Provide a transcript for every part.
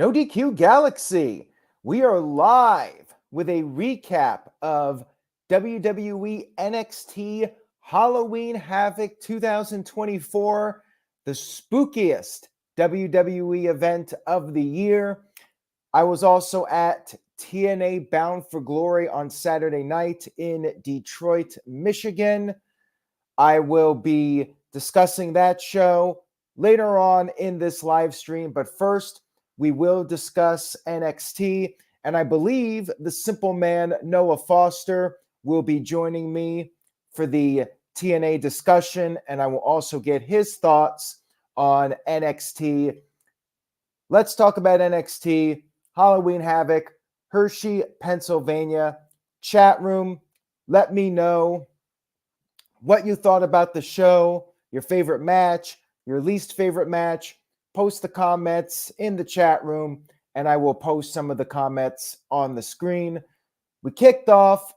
No DQ Galaxy. We are live with a recap of WWE NXT Halloween Havoc 2024, the spookiest WWE event of the year. I was also at TNA Bound For Glory on Saturday night in Detroit, Michigan. I will be discussing that show later on in this live stream, but first, we will discuss NXT, and I believe the simple man, Noah Foster, will be joining me for the TNA discussion, and I will also get his thoughts on NXT. Let's talk about NXT, Halloween Havoc, Hershey, Pennsylvania. Chat room, let me know what you thought about the show, your favorite match, your least favorite match. Post the comments in the chat room, and I will post some of the comments on the screen. We kicked off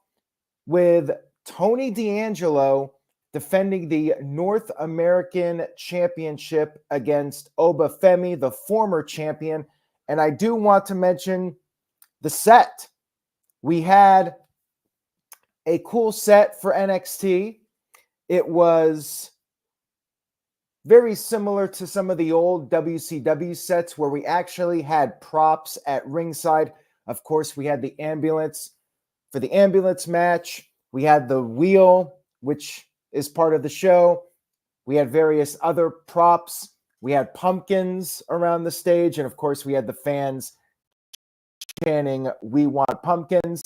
with Tony D'Angelo defending the North American Championship against Oba Femi, the former champion. And I do want to mention the set. We had a cool set for NXT. It was very similar to some of the old WCW sets where we actually had props at ringside. Of course, we had the ambulance for the ambulance match. We had the wheel, which is part of the show. We had various other props. We had pumpkins around the stage. And of course, we had the fans chanting, "We want pumpkins."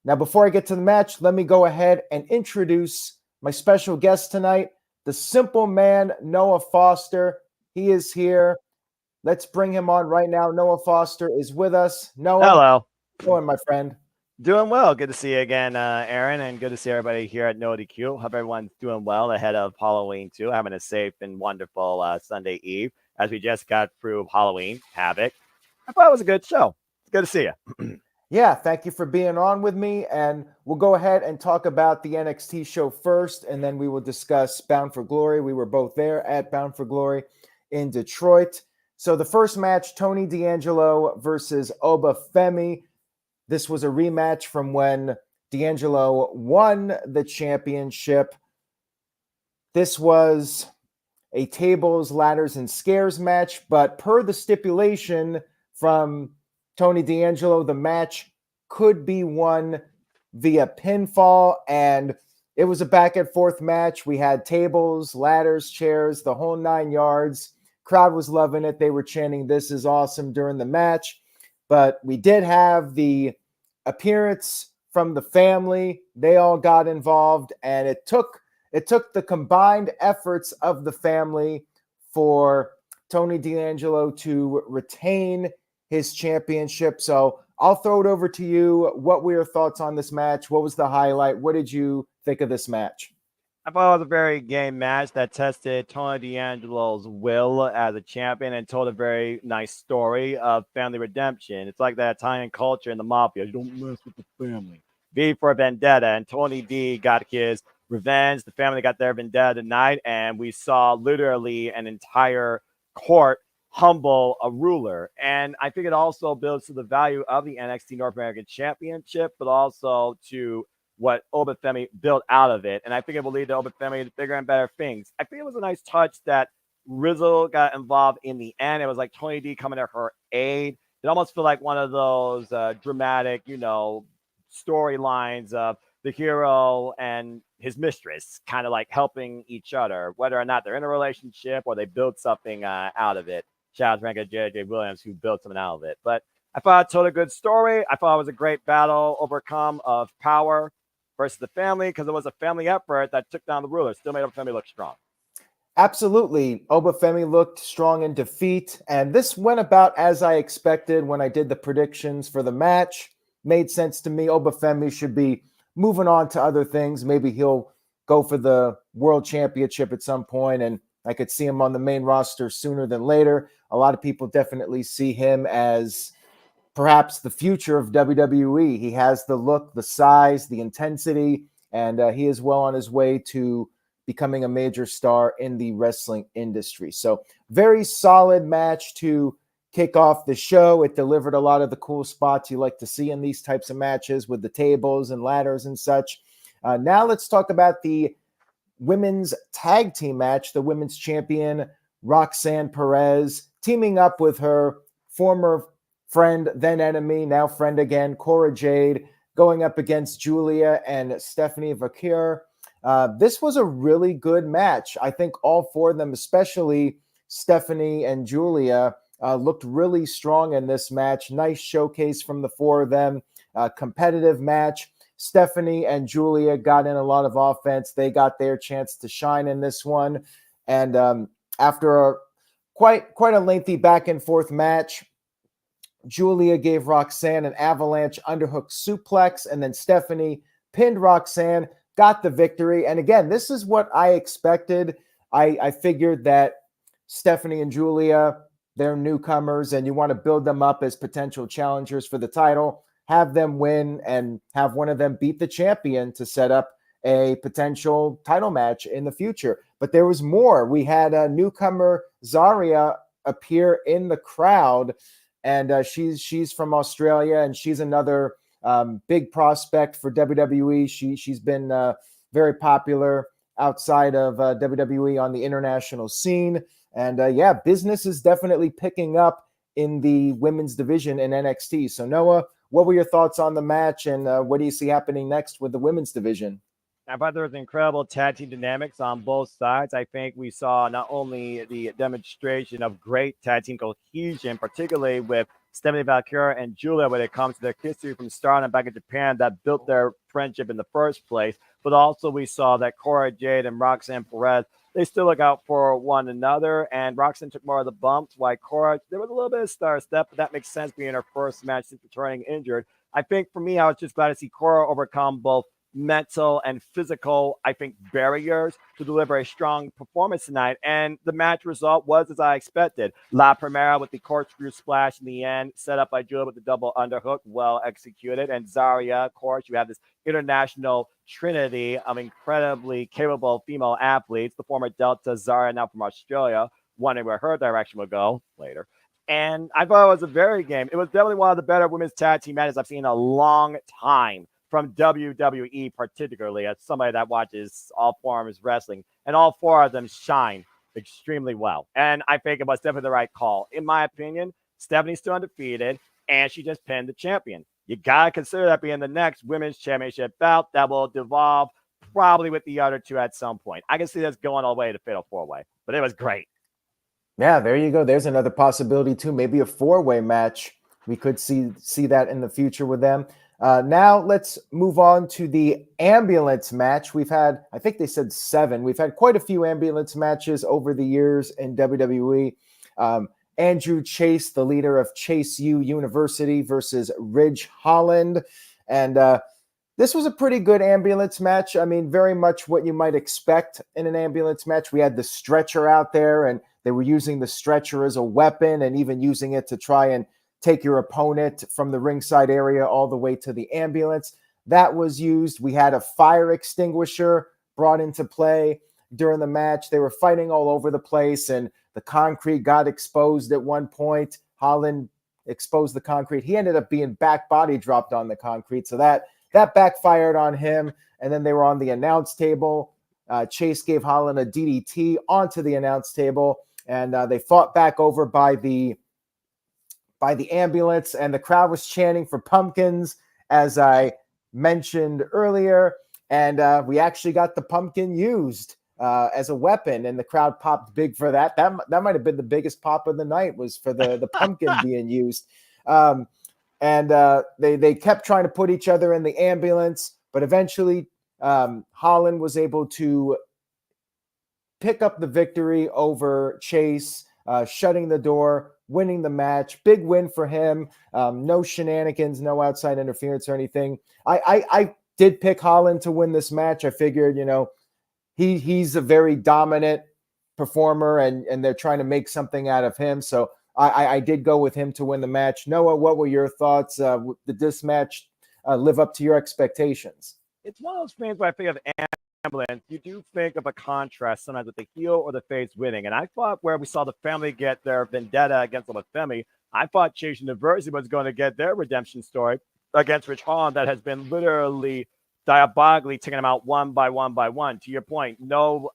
Now, before I get to the match, let me go ahead and introduce my special guest tonight, the simple man, Noah Foster. He is here. Let's bring him on right now. Noah Foster is with us. Noah. Hello. How you doing, my friend? Doing well. Good to see you again, Aaron, and good to see everybody here at No DQ. Hope everyone's doing well ahead of Halloween, too. Having a safe and wonderful Sunday Eve as we just got through Halloween Havoc. I thought it was a good show. It's good to see you. Yeah, thank you for being on with me, and we'll go ahead and talk about the NXT show first, and then we will discuss Bound for Glory. We were both there at Bound for Glory in Detroit. So the first match, Tony D'Angelo versus Oba Femi. This was a rematch from when D'Angelo won the championship. This was a tables, ladders, and scares match, but per the stipulation from Tony D'Angelo, the match could be won via pinfall, and it was a back and forth match. We had tables, ladders, chairs, the whole 9 yards. Crowd was loving it. They were chanting, "This is awesome," during the match. But we did have the appearance from the family. They all got involved, and it took the combined efforts of the family for Tony D'Angelo to retain his championship. So I'll throw it over to you. What were your thoughts on this match? What was the highlight? What did you think of this match? I thought it was a very game match that tested Tony D'Angelo's will as a champion and told a very nice story of family redemption. It's like that Italian culture in the mafia. You don't mess with the family. V for Vendetta, and Tony D got his revenge. The family got their vendetta tonight, and we saw literally an entire court humble a ruler. And I think it also builds to the value of the NXT North American Championship, but also to what Oba Femi built out of it. And I think it will lead to Oba Femi to bigger and better things. I think it was a nice touch that Rizzo got involved in the end. It was like Tony D coming to her aid. It almost felt like one of those dramatic, storylines of the hero and his mistress kind of like helping each other, whether or not they're in a relationship or they build something out of it. Shout out to Rankin J.J. Williams, who built something out of it. But I thought it told a good story. I thought it was a great battle overcome of power versus the family, because it was a family effort that took down the ruler. Still made Oba Femi look strong. Absolutely. Oba Femi looked strong in defeat, and this went about as I expected when I did the predictions for the match. Made sense to me. Oba Femi should be moving on to other things. Maybe he'll go for the world championship at some point, and I could see him on the main roster sooner than later. A lot of people definitely see him as perhaps the future of WWE. He has the look, the size, the intensity, and he is well on his way to becoming a major star in the wrestling industry. So very solid match to kick off the show. It delivered a lot of the cool spots you like to see in these types of matches with the tables and ladders and such. Now let's talk about the women's tag team match. The women's champion, Roxanne Perez, teaming up with her former friend, then enemy, now friend again, Cora Jade, going up against Giulia and Stephanie Vaquer. This was a really good match. I think all four of them, especially Stephanie and Giulia, looked really strong in this match. Nice showcase from the four of them. Competitive match. Stephanie and Giulia got in a lot of offense. They got their chance to shine in this one. And after a quite a lengthy back and forth match, Giulia gave Roxanne an avalanche underhook suplex, and then Stephanie pinned Roxanne, got the victory. And again, this is what I expected. I figured that Stephanie and Giulia, they're newcomers, and you want to build them up as potential challengers for the title, have them win, and have one of them beat the champion to set up a potential title match in the future. But there was more. We had a newcomer, Zarya, appear in the crowd, and she's from Australia, and she's another big prospect for WWE. She's been very popular outside of WWE on the international scene. And yeah, business is definitely picking up in the women's division in NXT. So Noah, what were your thoughts on the match, and what do you see happening next with the women's division? I thought there was incredible tag team dynamics on both sides. I think we saw not only the demonstration of great tag team cohesion, particularly with Stephanie Vaquer and Giulia when it comes to their history from Stardom back in Japan that built their friendship in the first place, but also we saw that Cora Jade and Roxanne Perez, they still look out for one another, and Roxanne took more of the bumps, while Cora, there was a little bit of star step, but that makes sense being her first match since returning injured. I think for me, I was just glad to see Cora overcome both mental and physical, I think, barriers to deliver a strong performance tonight. And the match result was as I expected. La Primera with the corkscrew splash in the end, set up by Giulia with the double underhook, well executed. And Zarya, of course, you have this international trinity of incredibly capable female athletes. The former Delta, Zarya, now from Australia, wondering where her direction would go later. And I thought it was a very game. It was definitely one of the better women's tag team matches I've seen in a long time from WWE, particularly as somebody that watches all forms of wrestling, and all four of them shine extremely well. And I think it was definitely the right call. In my opinion, Stephanie's still undefeated, and she just pinned the champion. You got to consider that being the next women's championship bout that will devolve probably with the other two at some point. I can see this going all the way to Fatal 4-Way, but it was great. Yeah, there you go. There's another possibility too. Maybe a 4-way match. We could see that in the future with them. Now let's move on to the ambulance match. We've had, I think they said 7. We've had quite a few ambulance matches over the years in WWE. Andrew Chase, the leader of Chase U University, versus Ridge Holland. And this was a pretty good ambulance match. I mean, very much what you might expect in an ambulance match. We had the stretcher out there, and they were using the stretcher as a weapon and even using it to try and take your opponent from the ringside area all the way to the ambulance. That was used. We had a fire extinguisher brought into play during the match. They were fighting all over the place, and the concrete got exposed at one point. Holland exposed the concrete. He ended up being back body dropped on the concrete, so that backfired on him. And then they were on the announce table. Chase gave Holland a DDT onto the announce table, and they fought back over by the ambulance, and the crowd was chanting for pumpkins, as I mentioned earlier. And we actually got the pumpkin used as a weapon, and the crowd popped big for that. That might have been the biggest pop of the night, was for the pumpkin being used. And they kept trying to put each other in the ambulance, but eventually Holland was able to pick up the victory over Chase, shutting the door, winning the match. Big win for him. No shenanigans, no outside interference or anything. I did pick Holland to win this match. I figured, he's a very dominant performer, and they're trying to make something out of him. So I did go with him to win the match. Noah, what were your thoughts? Did this match live up to your expectations? It's one of those things where I think of ambulance, you do think of a contrast sometimes with the heel or the face winning. And I thought where we saw the family get their vendetta against them with Femi, I thought Chase University was going to get their redemption story against Ridge Holland that has been literally diabolically taking them out one by one by one. To your point, no,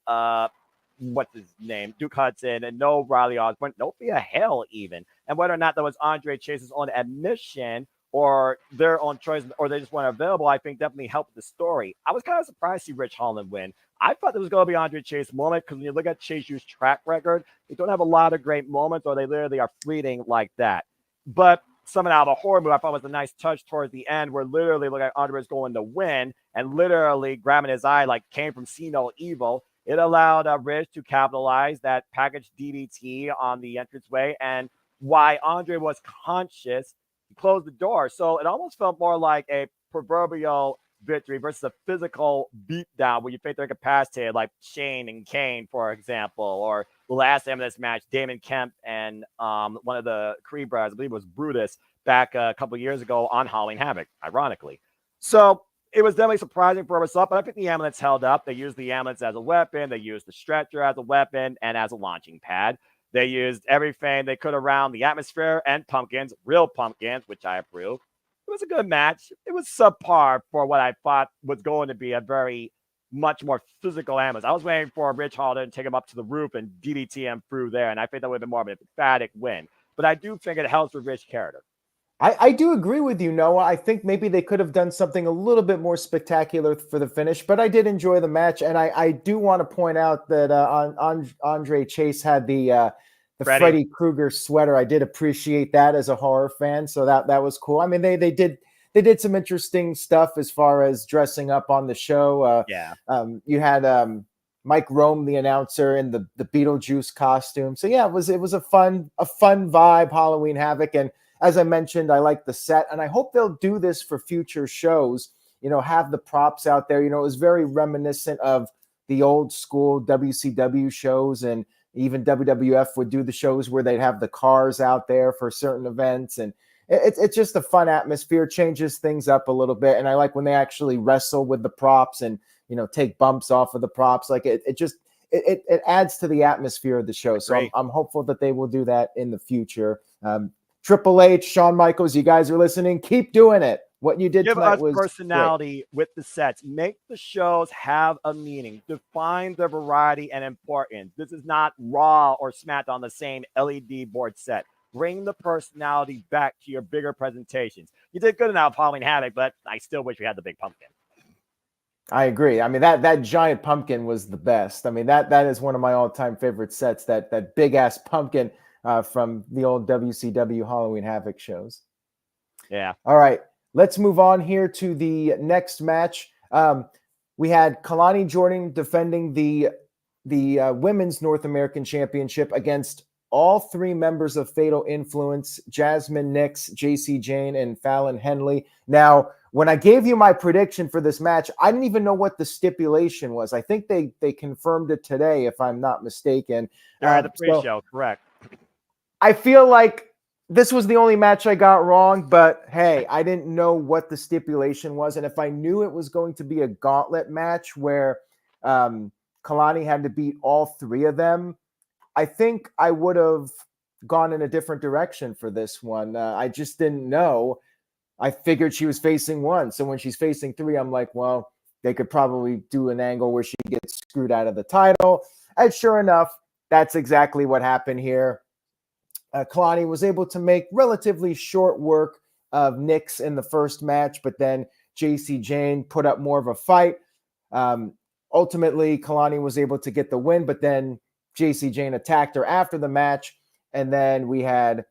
what's his name, Duke Hudson, and no Riley Osborne, no Thea Hale even. And whether or not that was Andre Chase's own admission or their own choice, or they just weren't available, I think definitely helped the story. I was kind of surprised to see Ridge Holland win. I thought there was going to be Andre Chase's moment because when you look at Chase U's track record, they don't have a lot of great moments or they literally are fleeting like that. But something out of a horror move I thought was a nice touch towards the end where literally look like Andre was going to win and literally grabbing his eye like came from See No Evil. It allowed Ridge to capitalize that package DDT on the entranceway, and why Andre was conscious, he closed the door. So it almost felt more like a proverbial victory versus a physical beatdown where you think they're incapacitated, like Shane and Kane, for example, or the last time of this match, Damon Kemp and one of the Creed brothers, I believe it was Brutus, back a couple of years ago on Halloween Havoc, ironically. So it was definitely surprising for us up, but I think the ambulance held up. They used the ambulance as a weapon. They used the stretcher as a weapon and as a launching pad. They used everything they could around the atmosphere and pumpkins, real pumpkins, which I approve. It was a good match. It was subpar for what I thought was going to be a very much more physical ambulance. I was waiting for Ridge Holland to take him up to the roof and DDT him through there, and I think that would have been more of an emphatic win. But I do think it helps with Ridge's character. I do agree with you, Noah. I think maybe they could have done something a little bit more spectacular for the finish, but I did enjoy the match, and I do want to point out that Andre Chase had the Freddy Krueger sweater. I did appreciate that as a horror fan, so that was cool. I mean, they did some interesting stuff as far as dressing up on the show. You had Mike Rome, the announcer, in the Beetlejuice costume. So yeah, it was a fun vibe, Halloween Havoc. And as I mentioned, I like the set, and I hope they'll do this for future shows. You know, have the props out there. You know, it was very reminiscent of the old school WCW shows, and even WWF would do the shows where they'd have the cars out there for certain events, and it's just a fun atmosphere, changes things up a little bit. And I like when they actually wrestle with the props and, you know, take bumps off of the props. Like it adds to the atmosphere of the show. So I'm hopeful that they will do that in the future. Triple H, Shawn Michaels, you guys are listening. Keep doing it. What you did tonight was personality great. With the sets. Make the shows have a meaning. Define their variety and importance. This is not Raw or SmackDown, the same LED board set. Bring the personality back to your bigger presentations. You did good enough Halloween Havoc, but I still wish we had the big pumpkin. I agree. I mean, that giant pumpkin was the best. I mean, that is one of my all-time favorite sets, that big-ass pumpkin from the old WCW Halloween Havoc shows. Yeah. All right. Let's move on here to the next match. We had Kelani Jordan defending the Women's North American Championship against all three members of Fatal Influence, Jazmyn, Nyx, Jacy, Jayne, and Fallon, Henley. Now, when I gave you my prediction for this match, I didn't even know what the stipulation was. I think they confirmed it today, if I'm not mistaken. The pre-show, correct. I feel like this was the only match I got wrong, but hey, I didn't know what the stipulation was. And if I knew it was going to be a gauntlet match where Kelani had to beat all three of them, I think I would have gone in a different direction for this one. I just didn't know. I figured she was facing one. So when she's facing three, I'm like, well, they could probably do an angle where she gets screwed out of the title. And sure enough, that's exactly what happened here. Kelani was able to make relatively short work of Nyx in the first match, but then Jacy Jayne put up more of a fight. Ultimately, Kelani was able to get the win, but then Jacy Jayne attacked her after the match. And then we had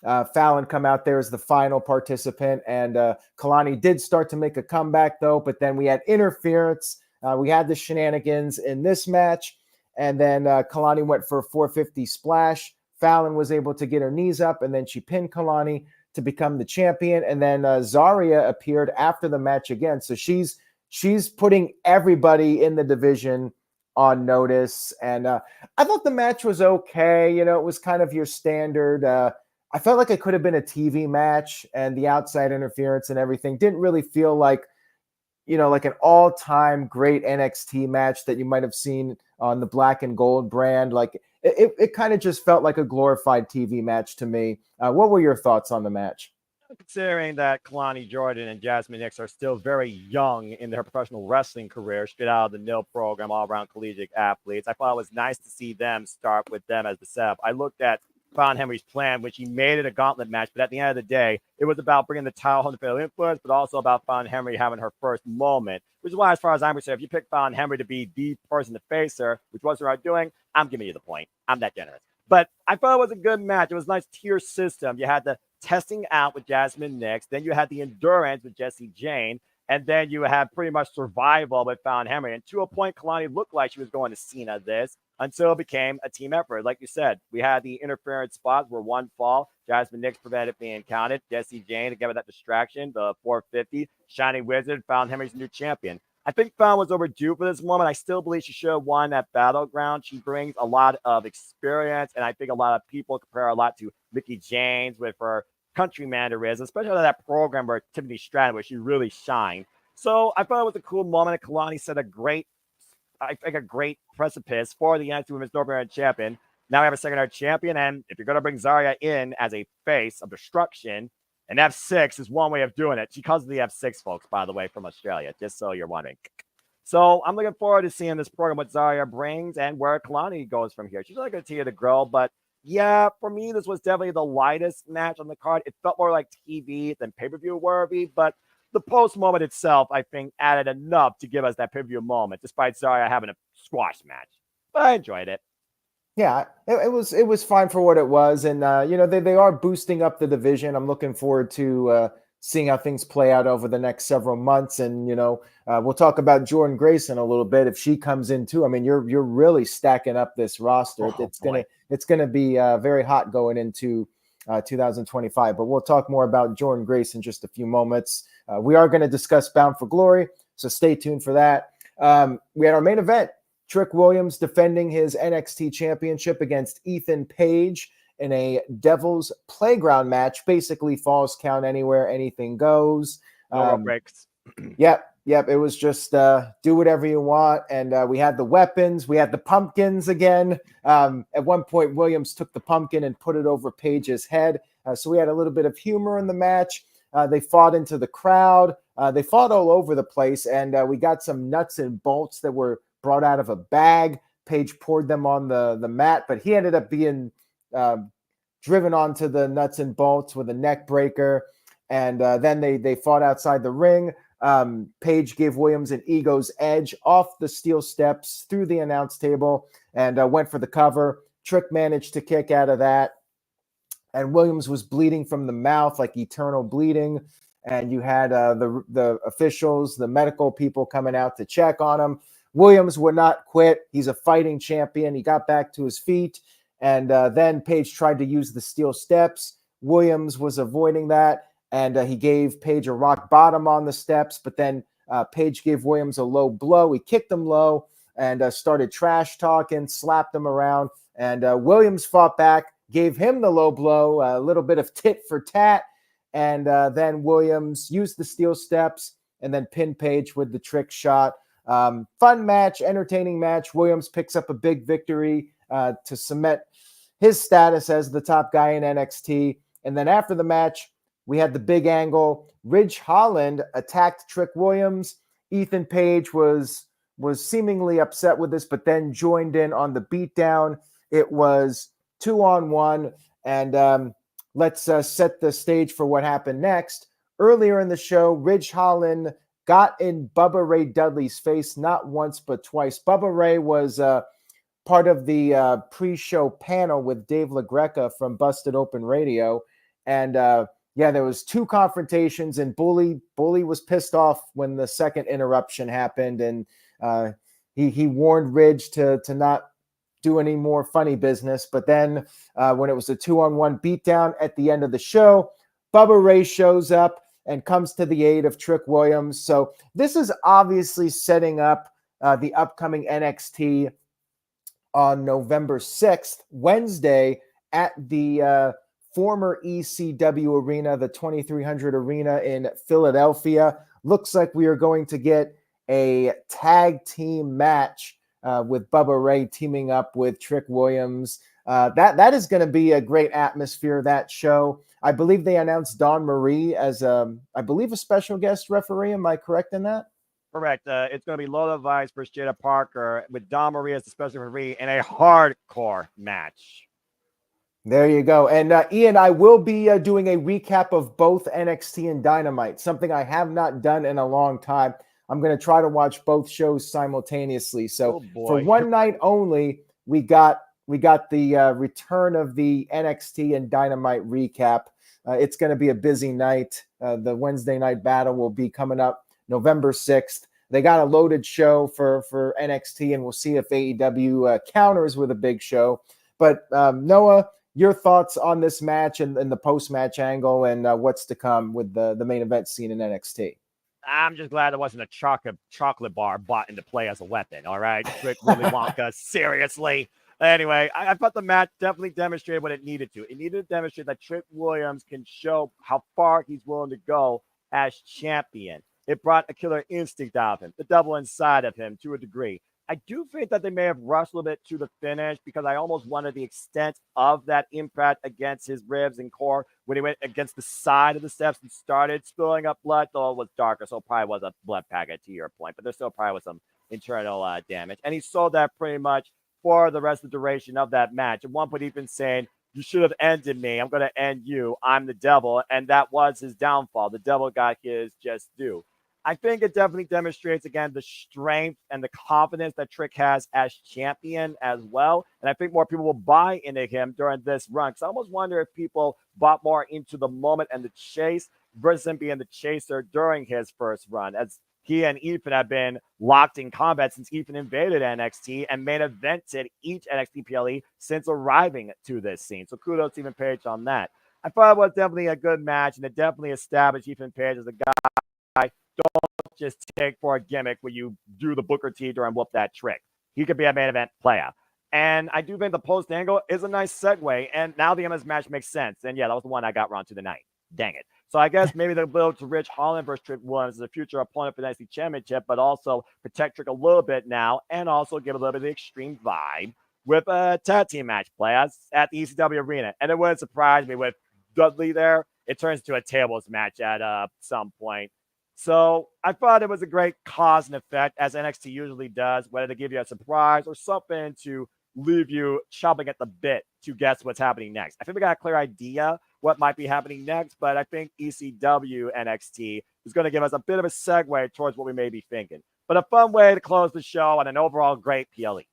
Fallon come out there as the final participant. And Kelani did start to make a comeback, though, but then we had interference. We had the shenanigans in this match. And then Kelani went for a 450 splash. Fallon was able to get her knees up, and then she pinned Kelani to become the champion. And then Zarya appeared after the match again. So she's putting everybody in the division on notice. And I thought the match was okay. You know, it was kind of your standard. I felt like it could have been a TV match, and the outside interference and everything didn't really feel like, you know, like an all-time great NXT match that you might have seen on the Black and Gold brand. Like, it kind of just felt like a glorified TV match to me. What were your thoughts on the match? Considering that Kelani Jordan and Jazmyn Nix are still very young in their professional wrestling career, straight out of the NIL program, all around collegiate athletes, I thought it was nice to see them start with them as the setup. I looked at Fallon Henry's plan, which he made it a gauntlet match, but at the end of the day, it was about bringing the title home to Fatal Influence, but also about Fallon Henry having her first moment, which is why, as far as I'm concerned, if you pick Fallon Henry to be the person to face her, which was what doing, I'm giving you the point. I'm that generous. But I thought it was a good match. It was a nice tier system. You had the testing out with Jazmyn Nix, then you had the endurance with Jayne, and then you had pretty much survival with Fallon Henry. And to a point, Kelani looked like she was going to Cena this until it became a team effort. Like you said, we had the interference spots where one fall, Jazmyn Nix prevented being counted. Jayne, again with that distraction, the 450, Shining Wizard, Fallon Henry's new champion. I think Fallon was overdue for this moment. I still believe she should have won that Battleground. She brings a lot of experience, and I think a lot of people compare her a lot to Mickie James with her country mannerisms, especially that program where Tiffany Stratton, where she really shined. So I thought it was a cool moment. And Kelani set a great precipice for the NXT Women's North American Champion. Now we have a secondary champion, and if you're going to bring Zarya in as a face of destruction, and F6 is one way of doing it. She calls it the F6, folks, by the way, from Australia, just so you're wondering. So I'm looking forward to seeing this program, what Zarya brings, and where Kelani goes from here. She's really going to continue to grow, but yeah, for me, this was definitely the lightest match on the card. It felt more like TV than pay-per-view worthy, but the post moment itself, I think, added enough to give us that pay-per-view moment, despite Zarya having a squash match. But I enjoyed it. Yeah, it was fine for what it was, and they are boosting up the division. I'm looking forward to seeing how things play out over the next several months, and we'll talk about Jordynne Grace in a little bit if she comes in too. I mean, you're really stacking up this roster. It's gonna be very hot going into 2025. But we'll talk more about Jordynne Grace in just a few moments. We are going to discuss Bound for Glory, so stay tuned for that. We had our main event. Trick Williams defending his NXT championship against Ethan Page in a Devil's Playground match. Basically, falls count anywhere, anything goes. No breaks. Yep. It was just do whatever you want. And we had the weapons. We had the pumpkins again. At one point, Williams took the pumpkin and put it over Page's head. So we had a little bit of humor in the match. They fought into the crowd. They fought all over the place. And we got some nuts and bolts that were brought out of a bag. Page poured them on the mat, but he ended up being driven onto the nuts and bolts with a neck breaker. And then they fought outside the ring. Page gave Williams an ego's edge off the steel steps through the announce table and went for the cover. Trick managed to kick out of that. And Williams was bleeding from the mouth, like eternal bleeding. And you had the officials, the medical people coming out to check on him. Williams would not quit. He's a fighting champion. He got back to his feet. And then Page tried to use the steel steps. Williams was avoiding that. And he gave Page a rock bottom on the steps. But then Page gave Williams a low blow. He kicked him low and started trash talking, slapped him around. And Williams fought back, gave him the low blow, a little bit of tit for tat. And then Williams used the steel steps and then pinned Page with the trick shot. Fun match, entertaining match. Williams picks up a big victory to cement his status as the top guy in NXT. And then after the match, we had the big angle. Ridge Holland attacked Trick Williams. Ethan Page was seemingly upset with this, but then joined in on the beatdown. It was 2-on-1. And let's set the stage for what happened next. Earlier in the show, Ridge Holland got in Bubba Ray Dudley's face, not once, but twice. Bubba Ray was part of the pre-show panel with Dave LaGreca from Busted Open Radio. And there was two confrontations, and Bully was pissed off when the second interruption happened. And he warned Ridge to not do any more funny business. But then when it was a 2-on-1 beatdown at the end of the show, Bubba Ray shows up and comes to the aid of Trick Williams. So this is obviously setting up the upcoming NXT on November 6th, Wednesday, at the former ECW arena, the 2300 Arena in Philadelphia. Looks like we are going to get a tag team match with Bubba Ray teaming up with Trick Williams. That is going to be a great atmosphere, that show. I believe they announced Dawn Marie as, I believe, a special guest referee. Am I correct in that? Correct. It's going to be Lola Vice versus Jada Parker with Dawn Marie as the special referee in a hardcore match. There you go. And Ian, I will be doing a recap of both NXT and Dynamite, something I have not done in a long time. I'm going to try to watch both shows simultaneously. So for one night only, we got the return of the NXT and Dynamite recap. It's going to be a busy night. The Wednesday night battle will be coming up November 6th. They got a loaded show for NXT, and we'll see if AEW counters with a big show. But Noah, your thoughts on this match and the post-match angle and what's to come with the main event scene in NXT? I'm just glad there wasn't a chocolate bar bought into play as a weapon, all right? Rick Willy Wonka, seriously. Anyway, I thought the match definitely demonstrated what it needed to. It needed to demonstrate that Trick Williams can show how far he's willing to go as champion. It brought a killer instinct out of him, the devil inside of him to a degree. I do think that they may have rushed a little bit to the finish because I almost wanted the extent of that impact against his ribs and core when he went against the side of the steps and started spilling up blood, though it was darker, so it probably was a blood packet to your point, but there still probably was some internal damage. And he saw that pretty much for the rest of the duration of that match. At one point, even saying, "You should have ended me. I'm going to end you. I'm the devil." And that was his downfall. The devil got his just due. I think it definitely demonstrates, again, the strength and the confidence that Trick has as champion as well. And I think more people will buy into him during this run. Because I almost wonder if people bought more into the moment and the chase versus him being the chaser during his first run, as he and Ethan have been locked in combat since Ethan invaded NXT and main evented each NXT PLE since arriving to this scene. So kudos to Ethan Page on that. I thought it was definitely a good match, and it definitely established Ethan Page as a guy. Don't just take for a gimmick when you do the Booker T during whoop that Trick. He could be a main event player. And I do think the post angle is a nice segue. And now the MS match makes sense. And yeah, that was the one I got wrong to the night. Dang it. So I guess maybe they'll build to Ridge Holland versus Trick Williams as a future opponent for the NXT Championship, but also protect Trick a little bit now and also give a little bit of the extreme vibe with a tag team match players at the ECW arena. And it wouldn't surprise me with Dudley there. It turns to a tables match at some point. So I thought it was a great cause and effect, as NXT usually does, whether they give you a surprise or something to leave you chomping at the bit to guess what's happening next. I think we got a clear idea what might be happening next, but I think ECW NXT is going to give us a bit of a segue towards what we may be thinking. But a fun way to close the show and an overall great PLE.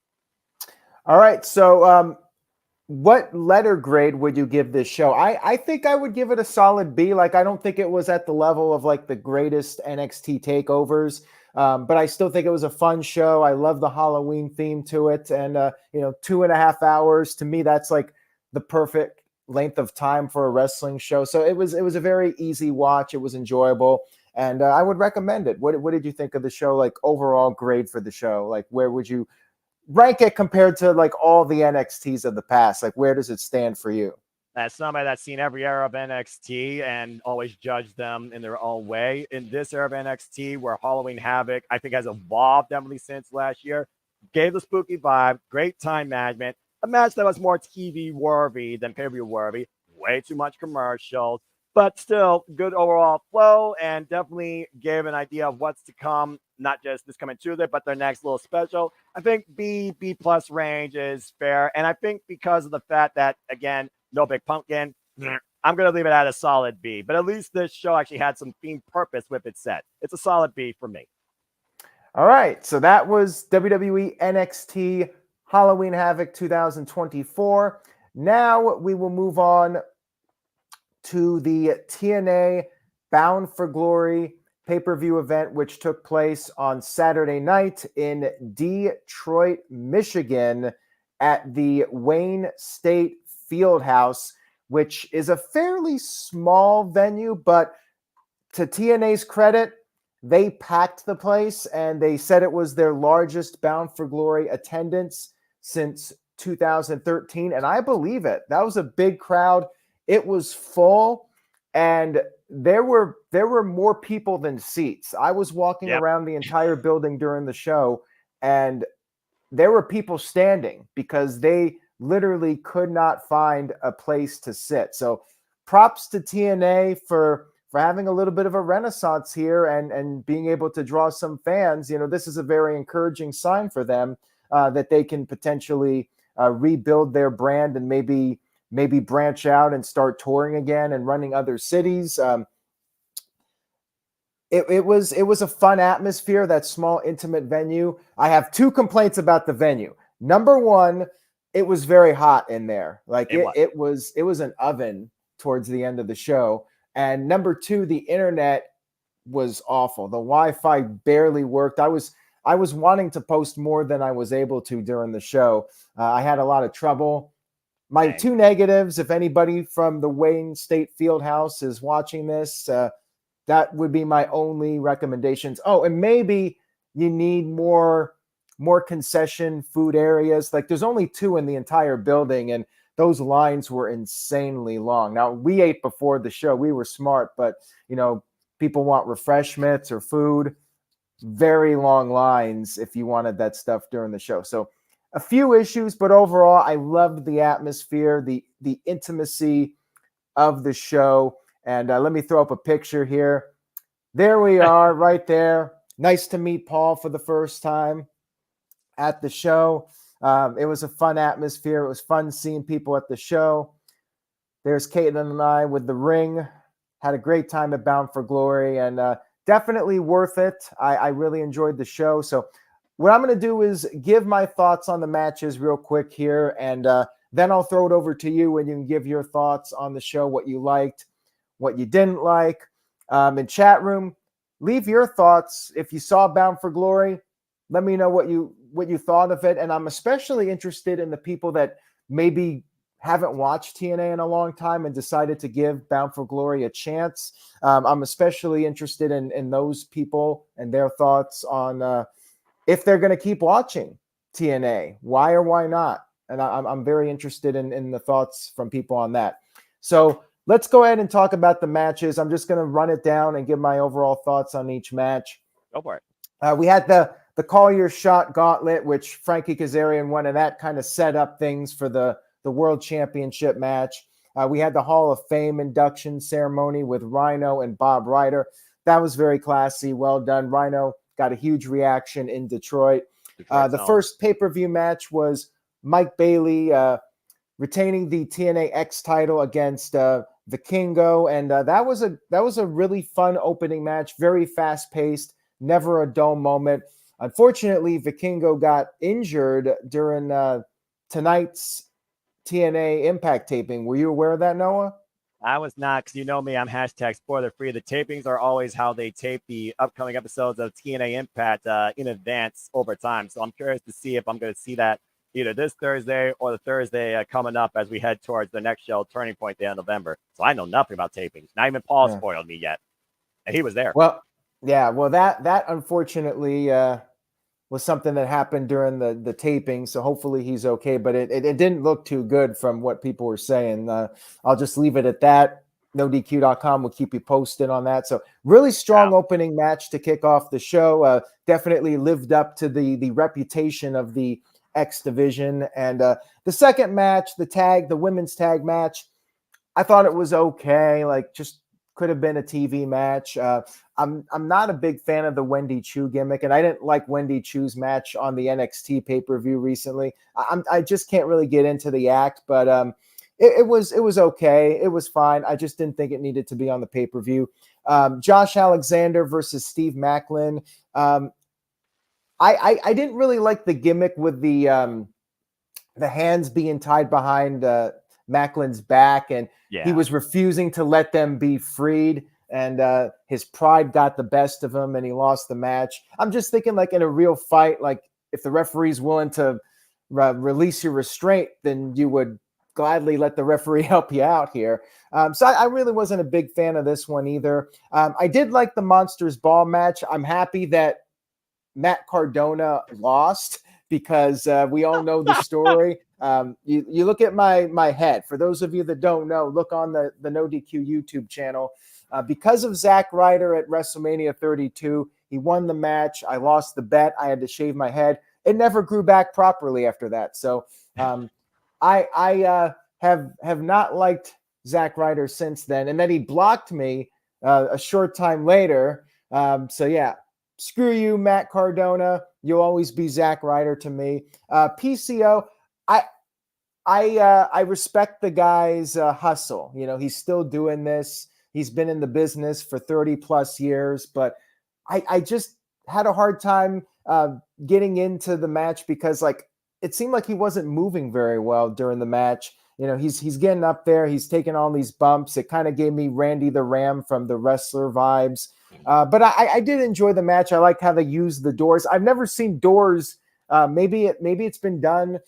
All right, so what letter grade would you give this show? I think I would give it a solid B. Like, I don't think it was at the level of like the greatest NXT takeovers, but I still think it was a fun show. I love the Halloween theme to it. And, 2.5 hours, to me, that's like the perfect length of time for a wrestling show. So it was a very easy watch. It was enjoyable. And I would recommend it. What did you think of the show? Like, overall grade for the show? Like, where would you rank it compared to like all the NXTs of the past? Like, where does it stand for you? As somebody that's seen every era of NXT and always judged them in their own way, in this era of NXT, where Halloween Havoc, I think, has evolved definitely since last year, gave the spooky vibe, great time management, a match that was more TV worthy than pay-per-view worthy, way too much commercials, but still good overall flow, and definitely gave an idea of what's to come, not just this coming Tuesday, but their next little special. I think B plus range is fair. And I think because of the fact that, again, no big pumpkin, I'm going to leave it at a solid B. But at least this show actually had some theme purpose with its set. It's a solid B for me. All right. So that was WWE NXT Halloween Havoc 2024. Now we will move on to the TNA Bound for Glory pay-per-view event, which took place on Saturday night in Detroit, Michigan at the Wayne State Fieldhouse, which is a fairly small venue, but to TNA's credit, they packed the place and they said it was their largest Bound for Glory attendance since 2013. And I believe it. That was a big crowd. It was full, and there were more people than seats. I was walking around the entire building during the show, and there were people standing because they literally could not find a place to sit. So props to TNA for having a little bit of a renaissance here and being able to draw some fans. You know, this is a very encouraging sign for them that they can potentially rebuild their brand and maybe branch out and start touring again and running other cities. It was a fun atmosphere, that small, intimate venue. I have two complaints about the venue. Number one, it was very hot in there. Like it was an oven towards the end of the show. And number two, the internet was awful. The Wi-Fi barely worked. I was wanting to post more than I was able to during the show. I had a lot of trouble. My two negatives, if anybody from the Wayne State Fieldhouse is watching this, that would be my only recommendations. Oh, and maybe you need more concession food areas. Like there's only 2 in the entire building, and those lines were insanely long. Now, we ate before the show. We were smart, but, you know, people want refreshments or food. Very long lines if you wanted that stuff during the show. So a few issues, but overall, I loved the atmosphere, the intimacy of the show. And let me throw up a picture here. There we are right there. Nice to meet Paul for the first time at the show. It was a fun atmosphere. It was fun seeing people at the show. There's Caitlin and I with the ring. Had a great time at Bound for Glory, and definitely worth it. I really enjoyed the show. So what I'm going to do is give my thoughts on the matches real quick here, and then I'll throw it over to you, and you can give your thoughts on the show, what you liked, what you didn't like. In chat room, leave your thoughts. If you saw Bound for Glory, let me know what you thought of it. And I'm especially interested in the people that maybe haven't watched TNA in a long time and decided to give Bound for Glory a chance. I'm especially interested in those people and their thoughts on if they're going to keep watching TNA, why or why not. And I'm very interested in the thoughts from people on that. So let's go ahead and talk about the matches. I'm just going to run it down and give my overall thoughts on each match. Go for it. We had the Call Your Shot Gauntlet, which Frankie Kazarian won, and that kind of set up things for the World Championship match. We had the Hall of Fame induction ceremony with Rhino and Bob Ryder. That was very classy. Well done. Rhino got a huge reaction in Detroit. The first pay-per-view match was Mike Bailey retaining the TNA X title against Vikingo, and that was a really fun opening match, very fast-paced, never a dull moment. Unfortunately, Vikingo got injured during tonight's TNA Impact taping. Were you aware of that, Noah? I was not, because you know me, I'm hashtag spoiler free. The tapings are always how they tape the upcoming episodes of TNA Impact in advance over time. So I'm curious to see if I'm going to see that either this Thursday or the Thursday coming up as we head towards the next show, Turning Point, the end of November. So I know nothing about tapings. Not even Paul spoiled me yet. And he was there. Well, yeah. Well, that unfortunately was something that happened during the taping. So hopefully he's okay. But it didn't look too good from what people were saying. I'll just leave it at that. NoDQ.com will keep you posted on that. So really strong opening match to kick off the show. Definitely lived up to the reputation of the X division. And the second match, the women's tag match, I thought it was okay. Like, just could have been a TV match. I'm not a big fan of the Wendy Chu gimmick, and I didn't like Wendy Chu's match on the NXT pay-per-view recently. I just can't really get into the act, but it was okay. It was fine. I just didn't think it needed to be on the pay-per-view. Josh Alexander versus Steve Maclin. I didn't really like the gimmick with the hands being tied behind Macklin's back, and he was refusing to let them be freed, and his pride got the best of him, and he lost the match. I'm just thinking, like, in a real fight, like, if the referee's willing to release your restraint, then you would gladly let the referee help you out here. So I really wasn't a big fan of this one either. I did like the Monsters Ball match. I'm happy that Matt Cardona lost, because we all know the story. You look at my head. For those of you that don't know, look on the No DQ YouTube channel. Because of Zack Ryder at WrestleMania 32, he won the match. I lost the bet. I had to shave my head. it never grew back properly after that. So I have not liked Zack Ryder since then. And then he blocked me a short time later. So yeah, screw you, Matt Cardona. You'll always be Zack Ryder to me. PCO, I respect the guy's hustle. You know, he's still doing this. He's been in the business for 30 plus years, but I just had a hard time getting into the match because like it seemed like he wasn't moving very well during the match. You know, he's getting up there. He's taking all these bumps. It kind of gave me Randy the Ram from The Wrestler vibes. But I did enjoy the match. I like how they used the doors. I've never seen doors. Maybe it's been done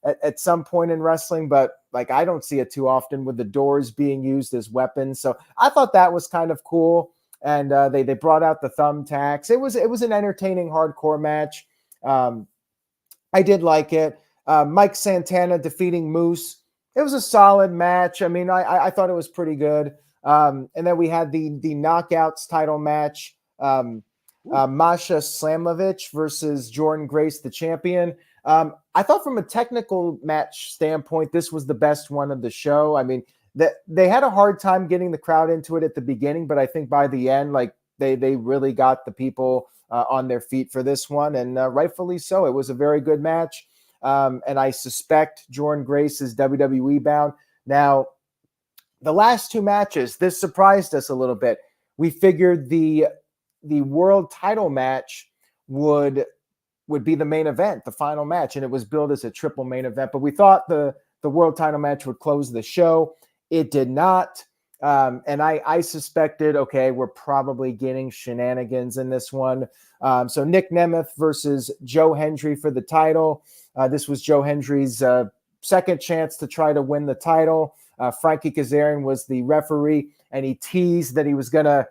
at some point in wrestling, but like I don't see it too often with the doors being used as weapons. So I thought that was kind of cool. And they brought out the thumbtacks. It was an entertaining hardcore match. I did like it. Mike Santana defeating Moose. It was a solid match. I mean, I thought it was pretty good. And then we had the Knockouts title match. Masha Slamovich versus Jordan Grace, the champion. I thought from a technical match standpoint, this was the best one of the show. I mean, they had a hard time getting the crowd into it at the beginning, but I think by the end, like they really got the people on their feet for this one, and rightfully so. It was a very good match. And I suspect Jordan Grace is WWE bound. Now, the last two matches, this surprised us a little bit. We figured the world title match would be the main event, the final match, and it was billed as a triple main event. But we thought the world title match would close the show. It did not. And I suspected, okay, we're probably getting shenanigans in this one. So Nick Nemeth versus Joe Hendry for the title. This was Joe Hendry's second chance to try to win the title. Frankie Kazarian was the referee, and he teased that he was going to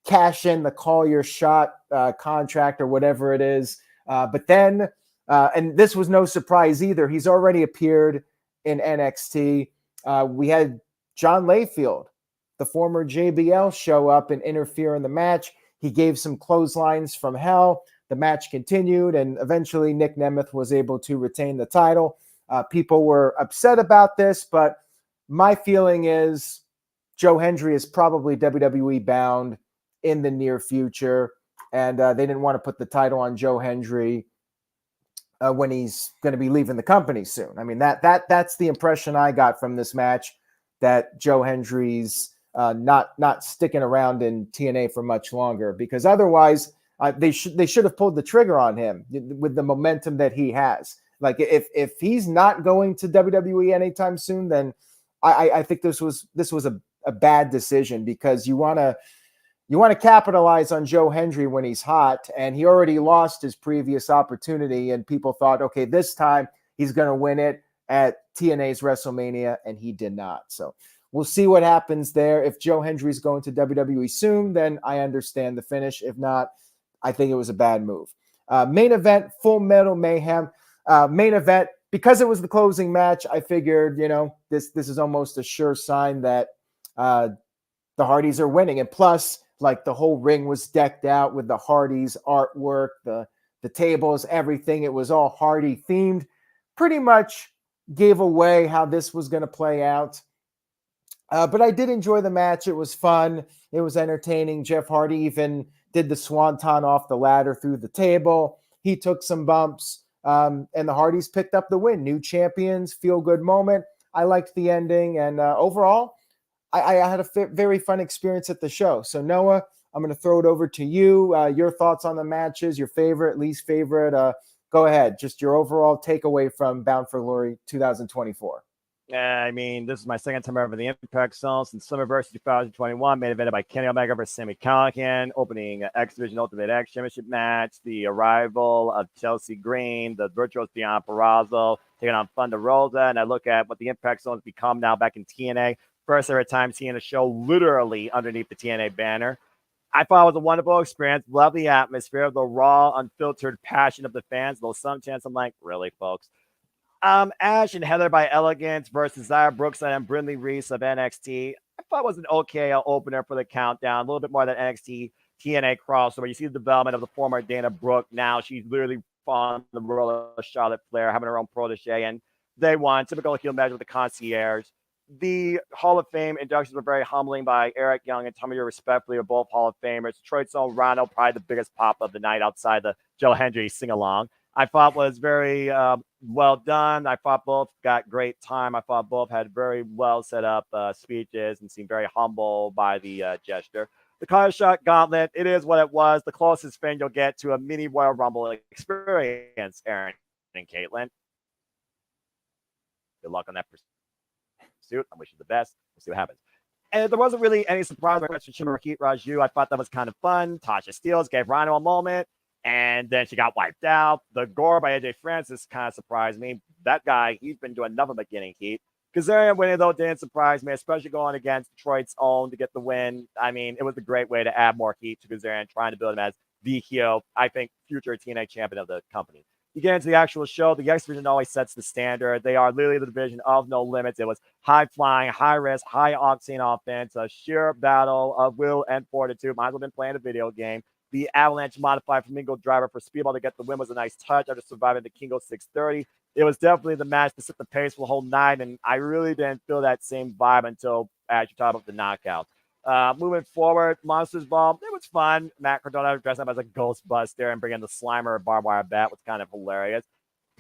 cash in the call your shot contract or whatever it is. But then, and this was no surprise either, he's already appeared in NXT. We had John Layfield, the former JBL, show up and interfere in the match. He gave some clotheslines from hell. The match continued, and eventually Nick Nemeth was able to retain the title. People were upset about this, but my feeling is Joe Hendry is probably WWE bound in the near future, and they didn't want to put the title on Joe Hendry when he's going to be leaving the company soon. I mean, that's the impression I got from this match, that Joe Hendry's not sticking around in TNA for much longer, because otherwise they should have pulled the trigger on him with the momentum that he has. Like if he's not going to WWE anytime soon, then I think this was a bad decision, because you want to capitalize on Joe Hendry when he's hot, and he already lost his previous opportunity, and people thought, okay, this time he's going to win it at TNA's WrestleMania, and he did not. So we'll see what happens there. If Joe Hendry's going to WWE soon, then I understand the finish. If not, I think it was a bad move. Main event, Full Metal Mayhem. Main event, because it was the closing match, I figured, this is almost a sure sign that the Hardys are winning. And plus, like, the whole ring was decked out with the Hardys artwork, the tables, everything. It was all Hardy themed. Pretty much gave away how this was going to play out. But I did enjoy the match. It was fun. It was entertaining. Jeff Hardy even did the swanton off the ladder through the table. He took some bumps, and the Hardys picked up the win. New champions, feel-good moment. I liked the ending, and overall, I had a very fun experience at the show. So, Noah, I'm going to throw it over to you. Your thoughts on the matches, your favorite, least favorite. Go ahead. Just your overall takeaway from Bound for Glory 2024. I mean, this is my second time ever in the Impact Zone since Summerverse 2021, main evented by Kenny Omega versus Sami Callihan, opening X Division Ultimate X Championship match, the arrival of Chelsea Green, the Virtuos Beyond Perazo, taking on Thunder Rosa, and I look at what the Impact Zone has become now back in TNA. First ever time seeing a show literally underneath the TNA banner. I thought it was a wonderful experience. Love the atmosphere, the raw, unfiltered passion of the fans. Though some chance I'm like, really, folks? Ash and Heather by Elegance versus Zaya Brooks and Brindley Reese of NXT. I thought it was an okay opener for the countdown. A little bit more than NXT TNA crossover. You see the development of the former Dana Brooke. Now she's literally on the role of Charlotte Flair, having her own protege, and they won. Typical heel match with the concierge. The Hall of Fame inductions were very humbling by Eric Young and Tommy, respectfully, are both Hall of Famers. Detroit's own Rhino, probably the biggest pop of the night outside the Joe Hendry sing-along. I thought was very well done. I thought both got great time. I thought both had very well set up speeches and seemed very humble by the gesture. The Car Shot Gauntlet, it is what it was. The closest thing you'll get to a mini Royal Rumble experience, Aaron and Caitlin. Good luck on that pursuit. I wish you the best. We'll see what happens. And there wasn't really any surprise when it comes to Shimmer Heat Raju. I thought that was kind of fun. Tasha Steelz gave Rhino a moment, and then she got wiped out. The gore by AJ Francis kind of surprised me. That guy, he's been doing nothing but getting heat. Kazarian winning, though, didn't surprise me, especially going against Detroit's own to get the win. I mean, it was a great way to add more heat to Kazarian, trying to build him as the heel, I think, future TNA champion of the company. You get into the actual show, the X Division always sets the standard. They are literally the division of no limits. It was high flying, high risk, high octane offense, a sheer battle of will and fortitude. Might as well have been playing a video game. The Avalanche modified Flamingo driver for Speedball to get the win was a nice touch after surviving the Kingo 630. It was definitely the match to set the pace for the whole night, and I really didn't feel that same vibe until actually talk about the knockout. Moving forward, Monsters Ball, it was fun. Matt Cardona dressed up as a Ghostbuster and bringing the Slimer barbed wire bat was kind of hilarious.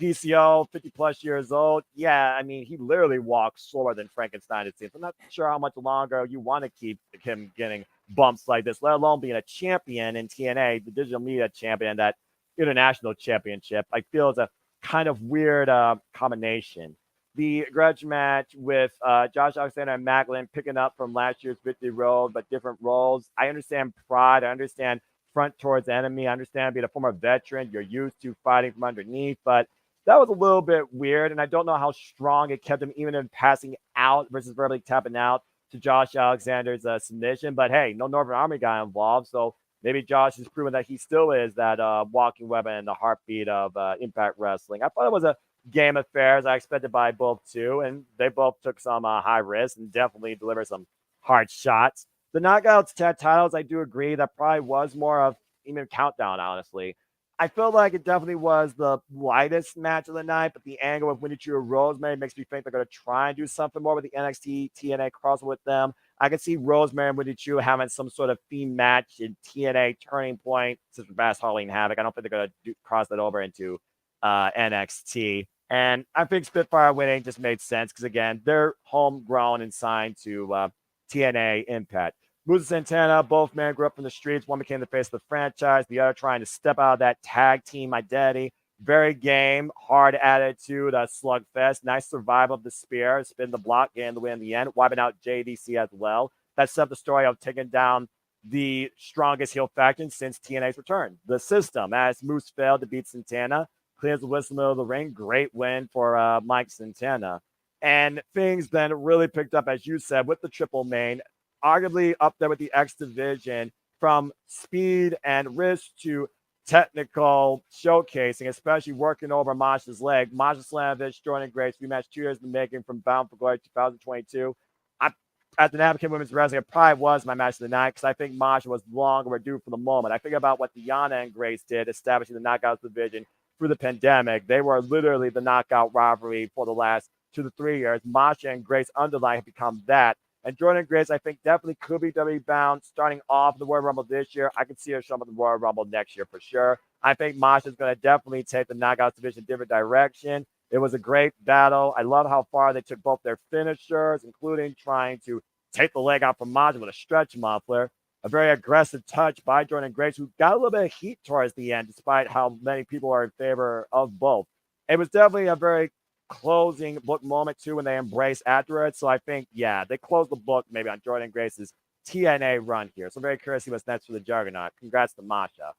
PCO, 50-plus years old. Yeah, I mean, he literally walks slower than Frankenstein, it seems. I'm not sure how much longer you want to keep him getting bumps like this, let alone being a champion in TNA, the digital media champion, that international championship. I feel it's a kind of weird combination. The grudge match with Josh Alexander and Macklin picking up from last year's Victory Road, but different roles. I understand pride. I understand front towards enemy. I understand being a former veteran. You're used to fighting from underneath, but that was a little bit weird, and I don't know how strong it kept him even in passing out versus verbally tapping out to Josh Alexander's submission. But hey, no Northern Army guy involved, so maybe Josh has proven that he still is that walking weapon and the heartbeat of Impact Wrestling. I thought it was a game of fair, as I expected by both two, and they both took some high risks and definitely delivered some hard shots. The Knockouts tag titles, I do agree, that probably was more of even countdown, honestly. I feel like it definitely was the lightest match of the night, but the angle with Winnie Chu and Rosemary makes me think they're going to try and do something more with the NXT TNA crossover with them. I can see Rosemary and Winnie Chu having some sort of theme match in TNA Turning Point, since we're past Halloween Havoc. I don't think they're going to cross that over into NXT. And I think Spitfire winning just made sense because, again, they're homegrown and signed to TNA Impact. Musa Santana, both men grew up from the streets. One became the face of the franchise. The other trying to step out of that tag team identity. Very game, hard attitude, slugfest. Nice survival of the spear. Spin the block, getting the win in the end. Wiping out JDC as well. That set up the story of taking down the strongest heel faction since TNA's return. The System, as Moose failed to beat Santana. Clears the whistle middle of the ring. Great win for Mike Santana. And things then really picked up, as you said, with the triple main. Arguably up there with the X Division from speed and risk to technical showcasing, especially working over Masha's leg. Masha Slamovich, Jordan Grace, rematch 2 years in the making from Bound for Glory 2022. At the Navigator Women's Wrestling, it probably was my match of the night because I think Masha was long overdue for the moment. I think about what Diana and Grace did, establishing the Knockouts division through the pandemic. They were literally the knockout rivalry for the last 2 to 3 years. Masha and Grace underlying have become that. And Jordan Grace, I think, definitely could be WWE bound starting off the Royal Rumble this year. I could see her showing up in the Royal Rumble next year for sure. I think Masha's going to definitely take the Knockouts division a different direction. It was a great battle. I love how far they took both their finishers, including trying to take the leg out from Masha with a stretch muffler. A very aggressive touch by Jordan Grace, who got a little bit of heat towards the end, despite how many people are in favor of both. It was definitely a very closing book moment too when they embraced afterwards. So I think, yeah, they closed the book maybe on Jordan Grace's TNA run here. So I'm very curious to see what's next for the Juggernaut. Congrats to Masha.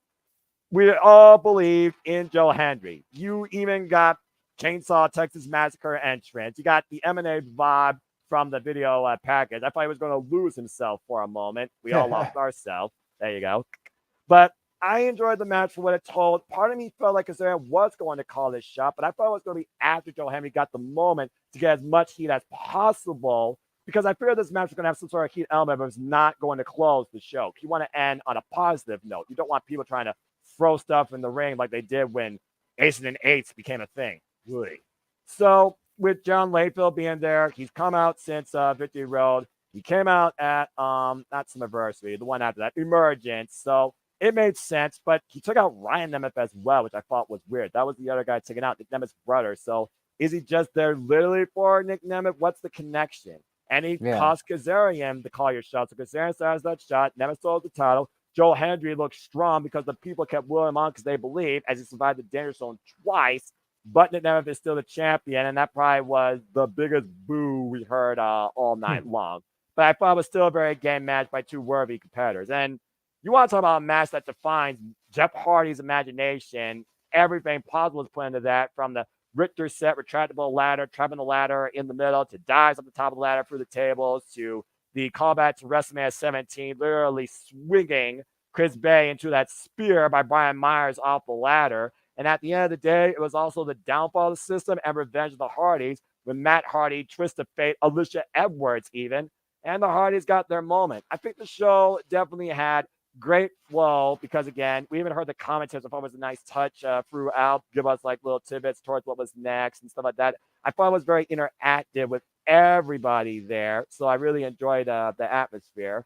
We all believe in Joe Hendry. You even got Chainsaw Texas Massacre entrance. You got the M&A vibe from the video package. I thought he was going to lose himself for a moment. We all lost ourselves. There you go. But I enjoyed the match for what it told. Part of me felt like Kazarian was going to call this shot, but I thought it was going to be after Joe Hendry got the moment to get as much heat as possible because I figured this match was going to have some sort of heat element, but it was not going to close the show. You want to end on a positive note. You don't want people trying to throw stuff in the ring like they did when Aces and eights became a thing. Really. So with John Layfield being there, he's come out since Victory Road. He came out at not Summerversary, the one after that, Emergence. So it made sense, but he took out Ryan Nemeth as well, which I thought was weird. That was the other guy taken out, Nick Nemeth's brother. So is he just there literally for Nick Nemeth? What's the connection? And he cost Kazarian to call your shot. So Kazarian has that shot. Nemeth sold the title. Joe Hendry looked strong because the people kept willing him on because they believe, as he survived the Danger Zone twice, but Nick Nemeth is still the champion, and that probably was the biggest boo we heard all night long. But I thought it was still a very game match by two worthy competitors. And you want to talk about a match that defines Jeff Hardy's imagination. Everything possible is put into that, from the Richter set retractable ladder, trapping the ladder in the middle, to dives up the top of the ladder through the tables, to the callback to WrestleMania 17, literally swinging Chris Bay into that spear by Brian Myers off the ladder. And at the end of the day, it was also the downfall of the system and revenge of the Hardys, when Matt Hardy twisted fate, Alicia Edwards even, and the Hardys got their moment. I think the show definitely had great flow because, again, we even heard the commentators. I thought it was a nice touch throughout, give us like little tidbits towards what was next and stuff like that. I thought it was very interactive with everybody there, so I really enjoyed the atmosphere.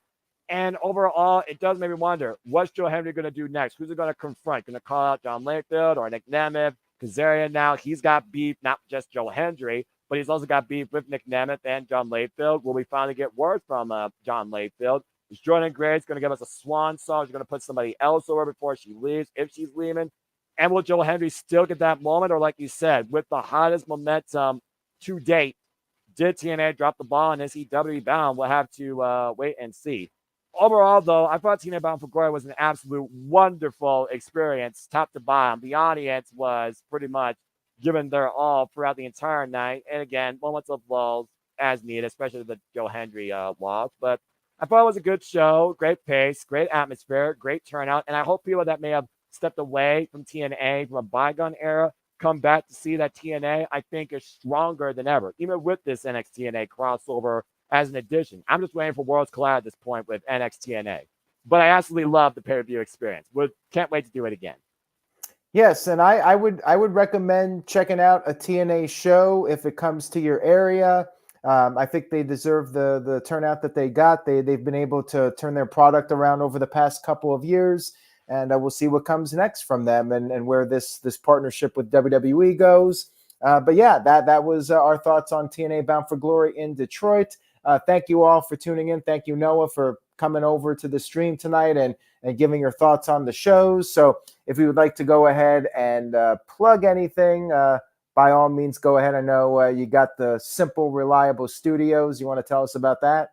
And overall, it does make me wonder, what's Joe Hendry going to do next? Who's he going to confront? Going to call out John Layfield or Nick Nemeth? Kazarian now, he's got beef, not just Joe Hendry, but he's also got beef with Nick Nemeth and John Layfield. Will we finally get word from John Layfield? Is Jordan Grace going to give us a swan song? Is going to put somebody else over before she leaves, if she's leaving? And will Joe Hendry still get that moment? Or like you said, with the hottest momentum to date, did TNA drop the ball in this EW Bound? We'll have to wait and see. Overall, though, I thought TNA Bound for Glory was an absolute wonderful experience, top to bottom. The audience was pretty much giving their all throughout the entire night. And again, moments of lulls as needed, especially the Joe Hendry loss. But I thought it was a good show, great pace, great atmosphere, great turnout. And I hope people that may have stepped away from TNA from a bygone era come back to see that TNA, I think, is stronger than ever, even with this NXT TNA crossover as an addition. I'm just waiting for Worlds Collide at this point with NXT TNA. But I absolutely love the pay-per-view experience. Can't wait to do it again. Yes, and I would recommend checking out a TNA show if it comes to your area. I think they deserve the turnout that they got. They've been able to turn their product around over the past couple of years, and we'll see what comes next from them and where this partnership with WWE goes. But yeah, that was our thoughts on TNA Bound for Glory in Detroit. Thank you all for tuning in. Thank you, Noah, for coming over to the stream tonight and giving your thoughts on the shows. So if you would like to go ahead and plug anything, by all means, go ahead. I know you got the Simple Reliable Studios. You want to tell us about that?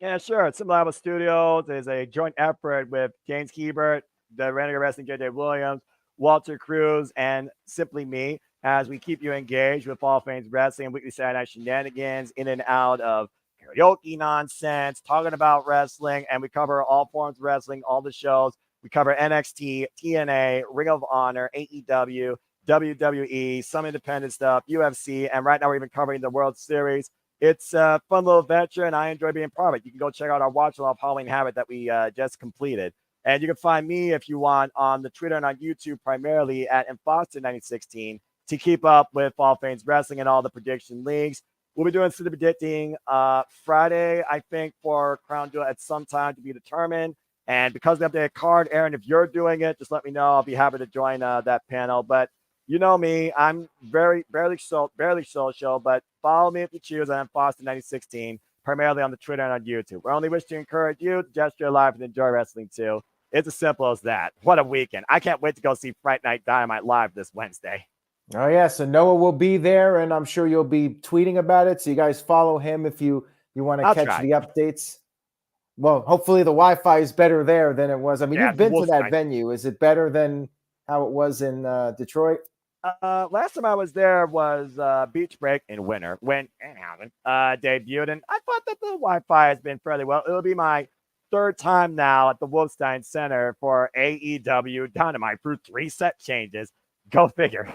Yeah, sure. Simple Reliable Studios is a joint effort with James Hebert, the Renegade Wrestling, JJ Williams, Walter Cruz, and Simply Me, as we keep you engaged with all things wrestling, weekly Saturday night shenanigans, in and out of karaoke nonsense, talking about wrestling, and we cover all forms of wrestling, all the shows. We cover NXT, TNA, Ring of Honor, AEW, WWE, some independent stuff, UFC, and right now we're even covering the World Series. It's a fun little venture, and I enjoy being part of it. You can go check out our watch along Halloween Havoc that we just completed. And you can find me, if you want, on the Twitter and on YouTube, primarily at Imposter9016, to keep up with all things wrestling and all the prediction leagues. We'll be doing city predicting Friday, I think, for Crown Jewel at some time to be determined. And because of the updated card, Aaron, if you're doing it, just let me know. I'll be happy to join that panel. But you know me, I'm barely social, but follow me if you choose. I'm Foster9016, primarily on the Twitter and on YouTube. We only wish to encourage you to gesture live and enjoy wrestling too. It's as simple as that. What a weekend. I can't wait to go see Fright Night Dynamite live this Wednesday. Oh, yeah. So Noah will be there, and I'm sure you'll be tweeting about it. So you guys follow him if you want to catch the updates. Well, hopefully the Wi-Fi is better there than it was. I mean, you've been to that venue. Is it better than how it was in Detroit? Last time I was there was Beach Break in winter when debuted, and I thought that the Wi-Fi has been fairly well. It'll be my third time now at the Wolfstein Center for AEW Dynamite through 3 set changes. Go figure.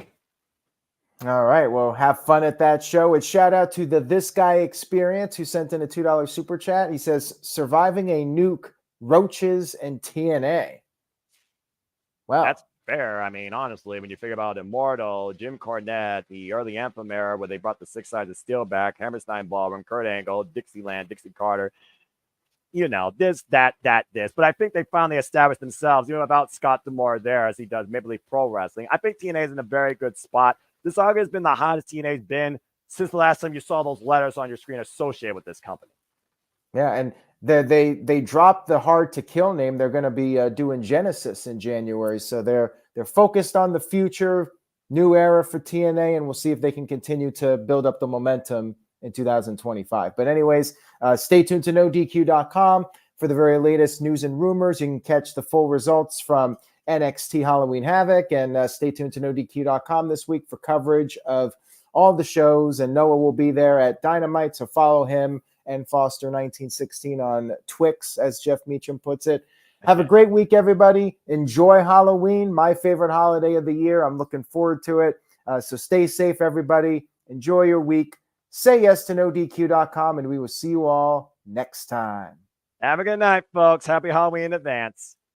All right. Well, have fun at that show. And shout out to This Guy Experience, who sent in a $2 super chat. He says, surviving a nuke, roaches, and TNA. Wow. That's fair. I mean, honestly, when you figure about Immortal, Jim Cornette, the early Anthem era where they brought the 6 sides of steel back, Hammerstein Ballroom, Kurt Angle, Dixieland, Dixie Carter, this, that, this. But I think they finally established themselves, without Scott D'Amore there as he does Maple Leaf Pro Wrestling. I think TNA is in a very good spot. This saga has been the hottest TNA's been since the last time you saw those letters on your screen associated with this company. Yeah, and they dropped the Hard to Kill name. They're going to be doing Genesis in January, so they're focused on the future, new era for TNA, and we'll see if they can continue to build up the momentum in 2025. But anyways, stay tuned to NoDQ.com for the very latest news and rumors. You can catch the full results from NXT Halloween Havoc, and stay tuned to NoDQ.com this week for coverage of all the shows. And Noah will be there at Dynamite, so follow him and Foster 1916 on Twix, as Jeff Meacham puts it. Have a great week, everybody. Enjoy Halloween, my favorite holiday of the year. I'm looking forward to it. So stay safe, everybody. Enjoy your week. Say yes to NoDQ.com, and we will see you all next time. Have a good night, folks. Happy Halloween in advance.